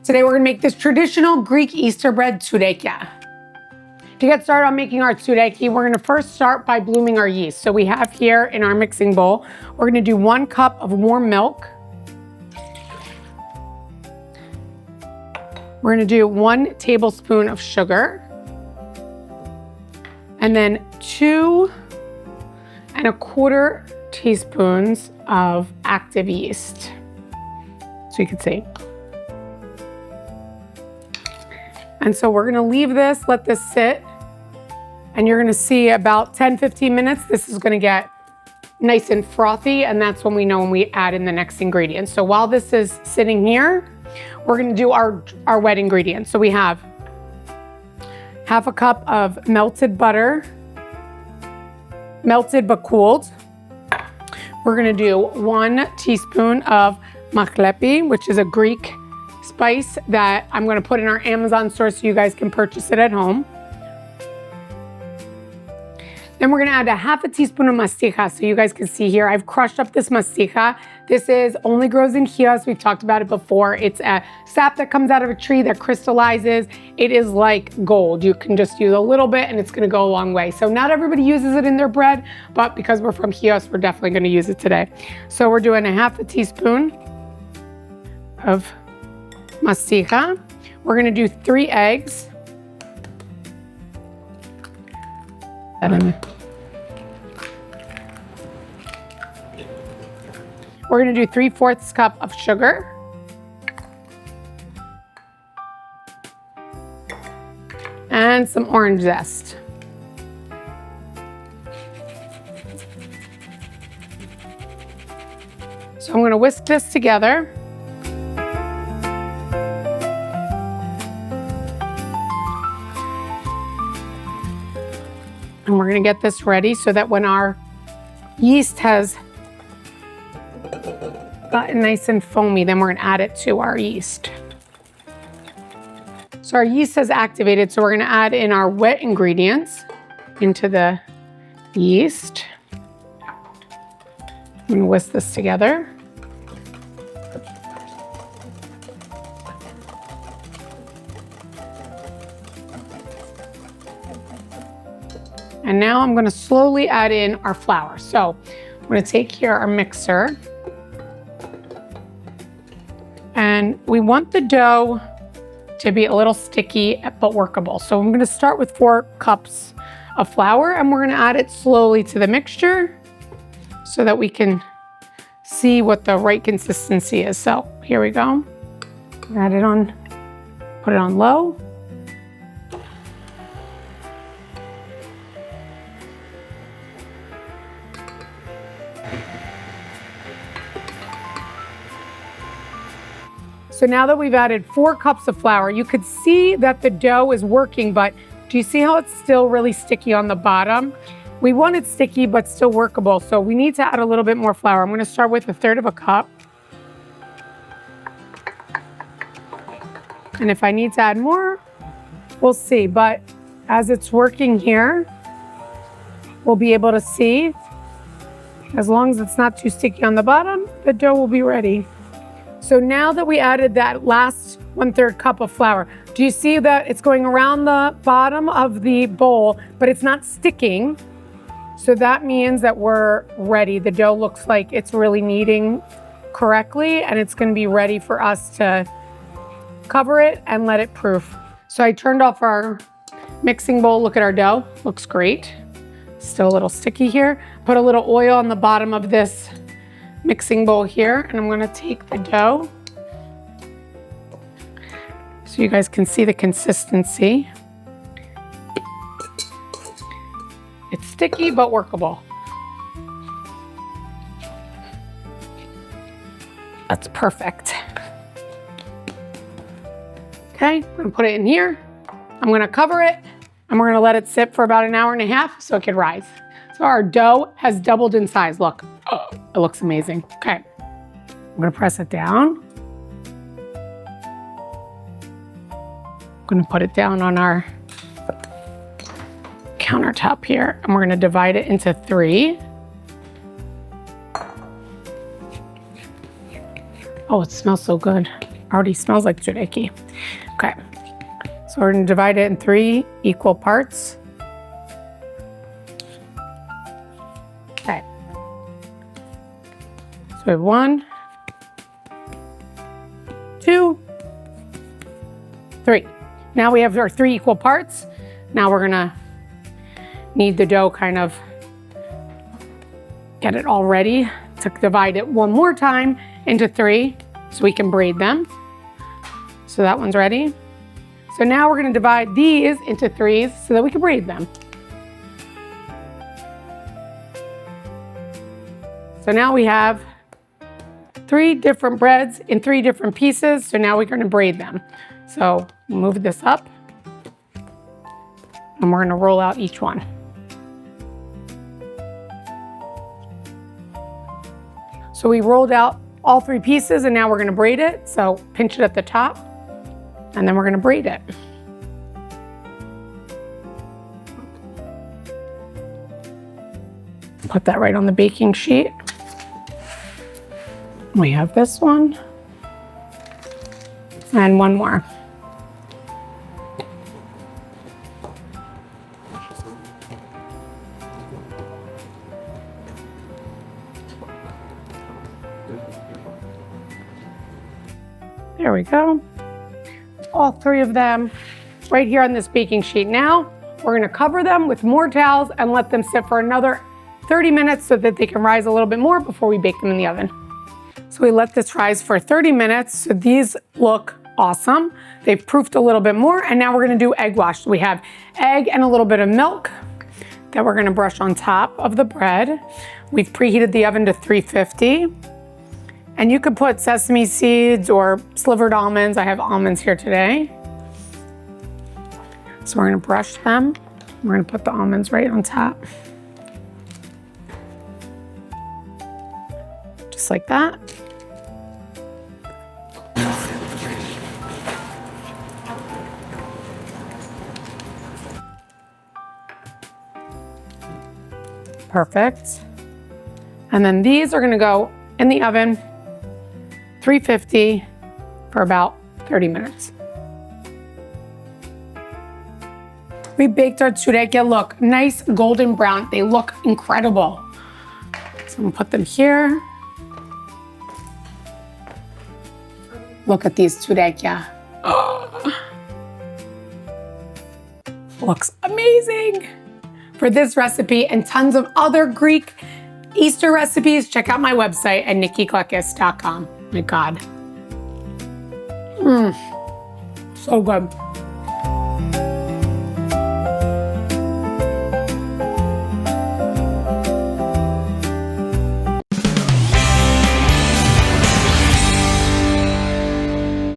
Today we're gonna make this traditional Greek Easter bread tsoureki. To get started on making our tsoureki, we're gonna first start by blooming our yeast. So we have here in our mixing bowl, we're gonna do 1 cup of warm milk. We're gonna do 1 tablespoon of sugar. And then 2 1/4 teaspoons of active yeast. So you can see. And so we're gonna leave this, let this sit, and you're gonna see about 10-15 minutes, this is gonna get nice and frothy, and that's when we know when we add in the next ingredient. So while this is sitting here, we're gonna do our wet ingredients. So we have 1/2 cup of melted butter, melted but cooled. We're gonna do 1 teaspoon of mahlepi, which is a Greek spice that I'm gonna put in our Amazon store so you guys can purchase it at home. Then we're gonna add 1/2 teaspoon of mastiha. So you guys can see here, I've crushed up this mastiha. This only grows in Yeast. We've talked about it before. It's a sap that comes out of a tree that crystallizes. It is like gold. You can just use a little bit and it's gonna go a long way. So not everybody uses it in their bread, but because we're from Yeast, we're definitely gonna use it today. So we're doing 1/2 teaspoon of mastiha. We're gonna do 3 eggs. We're gonna do 3/4 cup of sugar. And some orange zest. So I'm gonna whisk this together. And we're gonna get this ready so that when our yeast has gotten nice and foamy, then we're gonna add it to our yeast. So our yeast has activated, so we're gonna add in our wet ingredients into the yeast. I'm gonna whisk this together. And now I'm gonna slowly add in our flour. So I'm gonna take here our mixer. And we want the dough to be a little sticky, but workable. So I'm gonna start with 4 cups of flour and we're gonna add it slowly to the mixture so that we can see what the right consistency is. So here we go. Add it on, put it on low. So now that we've added 4 cups of flour, you could see that the dough is working, but do you see how it's still really sticky on the bottom? We want it sticky, but still workable. So we need to add a little bit more flour. I'm gonna start with 1/3 cup. And if I need to add more, we'll see. But as it's working here, we'll be able to see, as long as it's not too sticky on the bottom, the dough will be ready. So now that we added that last 1/3 cup of flour, do you see that it's going around the bottom of the bowl, but it's not sticking? So that means that we're ready. The dough looks like it's really kneading correctly and it's gonna be ready for us to cover it and let it proof. So I turned off our mixing bowl. Look at our dough, looks great. Still a little sticky here. Put a little oil on the bottom of this mixing bowl here, and I'm gonna take the dough so you guys can see the consistency. It's sticky but workable. That's perfect. Okay, I'm gonna put it in here. I'm gonna cover it, and we're gonna let it sit for about 1.5 hours so it can rise. So our dough has doubled in size, look. Oh, it looks amazing. Okay, I'm gonna press it down. I'm gonna put it down on our countertop here, and we're gonna divide it into 3. Oh, it smells so good. Already smells like tsoureki. Okay, so we're gonna divide it in 3 equal parts. Okay, so we have 1, 2, 3. Now we have our 3 equal parts. Now we're gonna knead the dough, kind of get it all ready to divide it one more time into 3 so we can braid them. So that one's ready. So now we're gonna divide these into 3s so that we can braid them. So now we have 3 different breads in 3 different pieces. So now we're gonna braid them. So move this up and we're gonna roll out each one. So we rolled out all 3 pieces and now we're gonna braid it. So pinch it at the top and then we're gonna braid it. Put that right on the baking sheet. We have this one and one more. There we go. All 3 of them right here on this baking sheet. Now we're gonna cover them with more towels and let them sit for another 30 minutes so that they can rise a little bit more before we bake them in the oven. So we let this rise for 30 minutes. So these look awesome. They've proofed a little bit more and now we're gonna do egg wash. So we have egg and a little bit of milk that we're gonna brush on top of the bread. We've preheated the oven to 350. And you could put sesame seeds or slivered almonds. I have almonds here today. So we're gonna brush them. We're gonna put the almonds right on top. Just like that. Perfect. And then these are gonna go in the oven, 350 for about 30 minutes. We baked our tsoureki. Look, nice golden brown. They look incredible. So I'm gonna put them here. Look at these tsoureki. Oh. Looks amazing. For this recipe and tons of other Greek Easter recipes, check out my website at nikkiklekis.com. My God. So good.